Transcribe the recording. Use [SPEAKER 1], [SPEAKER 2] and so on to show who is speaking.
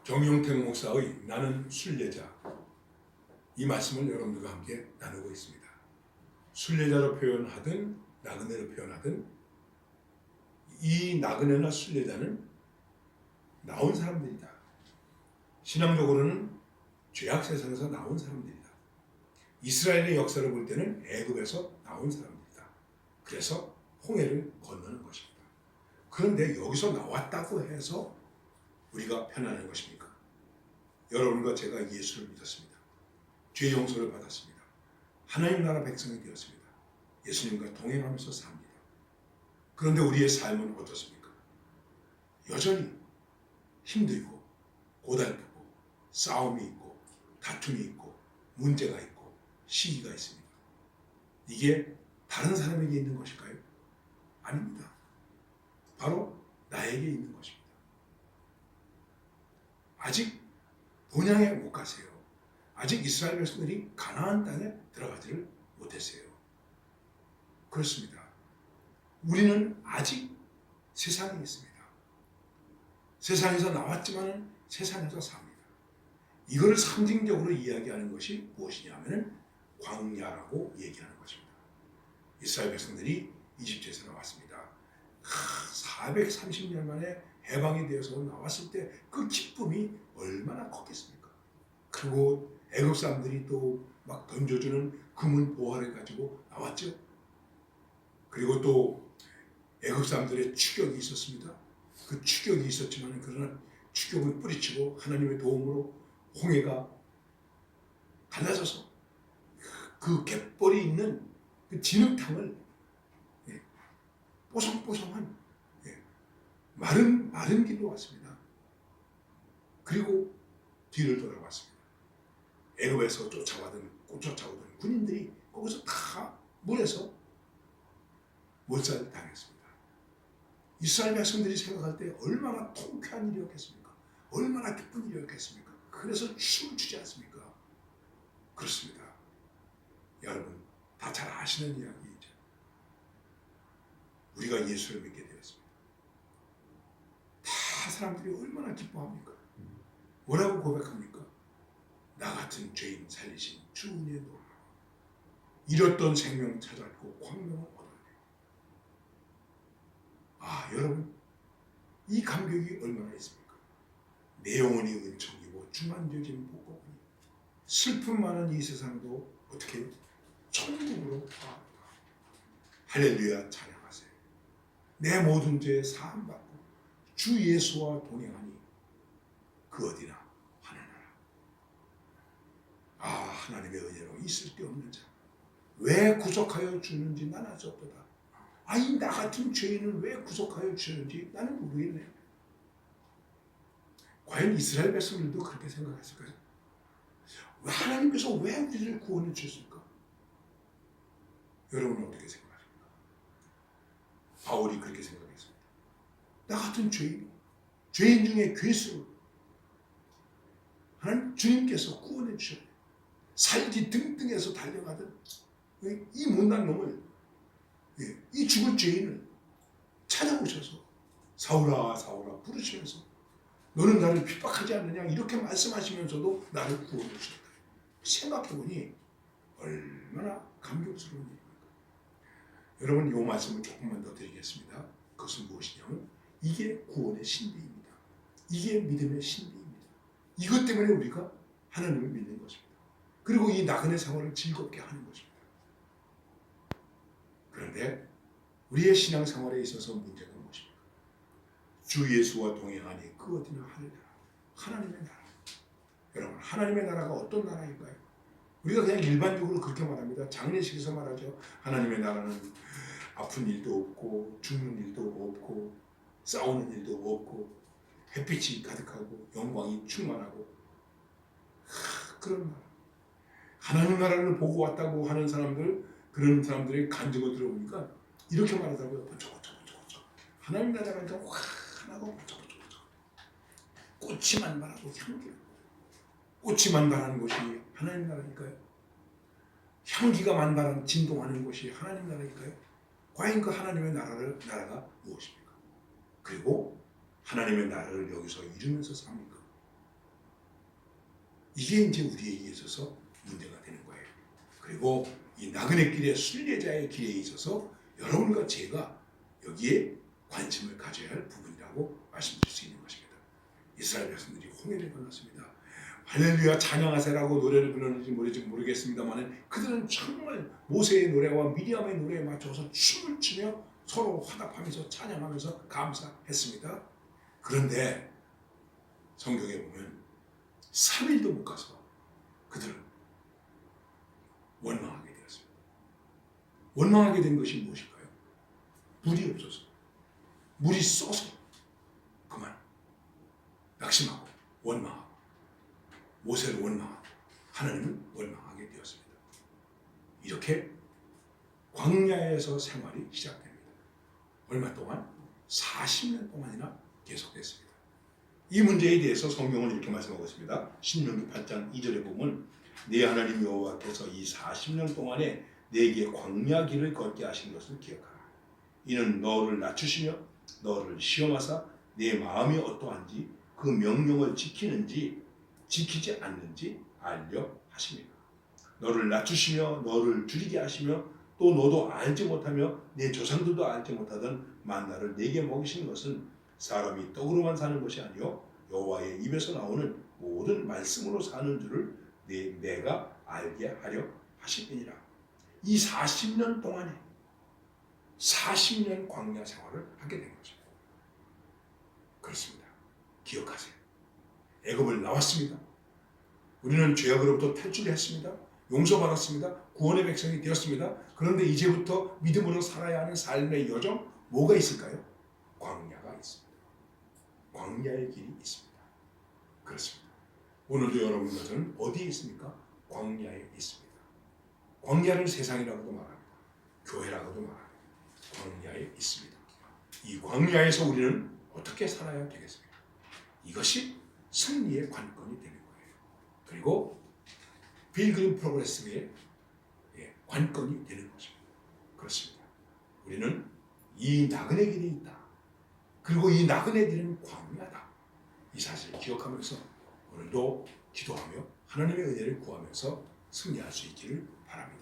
[SPEAKER 1] 정용택 목사의 나는 순례자, 이 말씀을 여러분들과 함께 나누고 있습니다. 순례자로 표현하든 나그네로 표현하든 이 나그네나 순례자는 나온 사람들이다. 신앙적으로는 죄악 세상에서 나온 사람들이다. 이스라엘의 역사를 볼 때는 애굽에서 나온 사람들이다. 그래서 홍해를 건너는 것입니다. 그런데 여기서 나왔다고 해서 우리가 편안한 것입니까? 여러분과 제가 예수를 믿었습니다. 죄 용서를 받았습니다. 하나님 나라 백성이 되었습니다. 예수님과 동행하면서 삽니다. 그런데 우리의 삶은 어떻습니까? 여전히 힘들고 고달프고 싸움이 있고 다툼이 있고 문제가 있고 시기가 있습니다. 이게 다른 사람에게 있는 것일까요? 아닙니다. 바로 나에게 있는 것입니다. 아직 본향에 못 가세요. 아직 이스라엘 백성들이 가나안 땅에 들어가지를 못했어요. 그렇습니다. 우리는 아직 세상에 있습니다. 세상에서 나왔지만 세상에서 삽니다. 이걸 상징적으로 이야기하는 것이 무엇이냐 하면 광야라고 얘기하는 것입니다. 이스라엘 백성들이 이집트에서 나왔습니다. 430년 만에 해방이 되어서 나왔을 때 그 기쁨이 얼마나 컸겠습니까? 그리고 애국 사람들이 또 막 던져주는 금은 보화를 가지고 나왔죠. 그리고 또 애국 사람들의 추격이 있었습니다. 그 추격이 있었지만 그러나 추격을 뿌리치고 하나님의 도움으로 홍해가 갈라져서 그 갯벌이 있는 그 진흙탕을 뽀송뽀송한 마른 길로 왔습니다. 그리고 뒤를 돌아봤습니다. 애굽에서 쫓아오던 군인들이 거기서 다 물에서 몰살을 당했습니다. 이스라엘 백성들이 생각할 때 얼마나 통쾌한 일이었겠습니까? 얼마나 기쁜 일이었겠습니까? 그래서 춤을 추지 않습니까? 그렇습니다. 여러분 다 잘 아시는 이야기이죠. 우리가 예수를 믿게 되었습니다. 다 사람들이 얼마나 기뻐합니까? 뭐라고 고백합니까? 나 같은 죄인 살리신 주 은혜의 놀라워. 잃었던 생명 찾았고 광명을 얻었네. 여러분 이 감격이 얼마나 있습니까? 내 영혼이 은총이고 주만져진 복고니 슬픔 많은 이 세상도 어떻게 천국으로 가합니다. 할렐루야 찬양하세요. 내 모든 죄 사함받고 주 예수와 동행하니 그 어디나 하나님의 은혜로 있을 데 없는 자 왜 구속하여 주는지 나는 알 수 없도다. 나 같은 죄인을 왜 구속하여 주는지 나는 모르겠네. 과연 이스라엘 백성들도 그렇게 생각했을까요? 하나님께서 왜 우리를 구원해 주셨을까? 여러분은 어떻게 생각하십니까? 바울이 그렇게 생각했습니다. 나 같은 죄인 중에 괴수 하나님 주님께서 구원해 주셨네. 살기 등등해서 달려가던 이 못난 놈을, 이 죽을 죄인을 찾아오셔서 사울아 사울아 부르시면서 너는 나를 핍박하지 않느냐 이렇게 말씀하시면서도 나를 구원해 주셨다. 생각해보니 얼마나 감격스러운 일입니까? 여러분 이 말씀을 조금만 더 드리겠습니다. 그것은 무엇이냐면 이게 구원의 신비입니다. 이게 믿음의 신비입니다. 이것 때문에 우리가 하나님을 믿는 것입니다. 그리고 이 나그네 생활을 즐겁게 하는 것입니다. 그런데 우리의 신앙생활에 있어서 문제가 무엇입니까? 주 예수와 동행하니 그 어디나 하나님의 나라. 여러분 하나님의 나라가 어떤 나라일까요? 우리가 그냥 일반적으로 그렇게 말합니다. 장례식에서 말하죠. 하나님의 나라는 아픈 일도 없고 죽는 일도 없고 싸우는 일도 없고 햇빛이 가득하고 영광이 충만하고 그런 나라. 하나님 나라를 보고 왔다고 하는 사람들, 그런 사람들의 간증을 들어보니까 이렇게 말하더라고요. 번쩍번쩍번쩍. 하나님 나라가 이제 환하고 번쩍번쩍번쩍. 꽃이 만발하고 향기롭고. 꽃이 만발하는 곳이 하나님 나라니까요. 향기가 만발한 진동하는 곳이 하나님 나라니까요. 과연 그 하나님의 나라가 무엇입니까? 그리고 하나님의 나라를 여기서 이루면서 삽니까? 이게 이제 우리에게 있어서 문제가 되는 거예요. 그리고 이 나그네 길의 순례자의 길에 있어서 여러분과 제가 여기에 관심을 가져야 할 부분이라고 말씀드릴 수 있는 것입니다. 이스라엘 백성들이 홍해를 건넜습니다. 할렐루야 찬양하세라고 노래를 부르는지 모르겠습니다만 그들은 정말 모세의 노래와 미리암의 노래에 맞춰서 춤을 추며 서로 화답하면서 찬양하면서 감사했습니다. 그런데 성경에 보면 3일도 못 가서 그들은 원망하게 되었습니다. 원망하게 된 것이 무엇일까요? 물이 없어서, 물이 쏘서 그만 낙심하고 원망하고 모세를 원망하고 하나님을 원망하게 되었습니다. 이렇게 광야에서 생활이 시작됩니다. 얼마 동안? 40년 동안이나 계속됐습니다. 이 문제에 대해서 성경은 이렇게 말씀하고 있습니다. 신명기 8장 2절에 보면 네 하나님 여호와께서 이 40년 동안에 내게 광야 길을 걷게 하신 것을 기억하라. 이는 너를 낮추시며 너를 시험하사 내 마음이 어떠한지 그 명령을 지키는지 지키지 않는지 알려 하십니다. 너를 낮추시며 너를 줄이게 하시며 또 너도 알지 못하며 내 조상들도 알지 못하던 만나를 내게 먹이신 것은 사람이 떡으로만 사는 것이 아니요 여호와의 입에서 나오는 모든 말씀으로 사는 줄을 내가 알게 하려 하심이니라. 이 40년 동안에 40년 광야 생활을 하게 된 거죠. 그렇습니다. 기억하세요. 애굽을 나왔습니다. 우리는 죄악으로부터 탈출했습니다. 용서받았습니다. 구원의 백성이 되었습니다. 그런데 이제부터 믿음으로 살아야 하는 삶의 여정 뭐가 있을까요? 광야가 있습니다. 광야의 길이 있습니다. 그렇습니다. 오늘도 여러분과 저는 어디에 있습니까? 광야에 있습니다. 광야를 세상이라고도 말합니다. 교회라고도 말합니다. 광야에 있습니다. 이 광야에서 우리는 어떻게 살아야 되겠습니까? 이것이 승리의 관건이 되는 거예요. 그리고 필그림 프로그레스의 관건이 되는 것입니다. 그렇습니다. 우리는 이 나그네 길에 있다. 그리고 이 나그네 길은 광야다. 이 사실을 기억하면서 오늘도 기도하며 하나님의 은혜를 구하면서 승리할 수 있기를 바랍니다.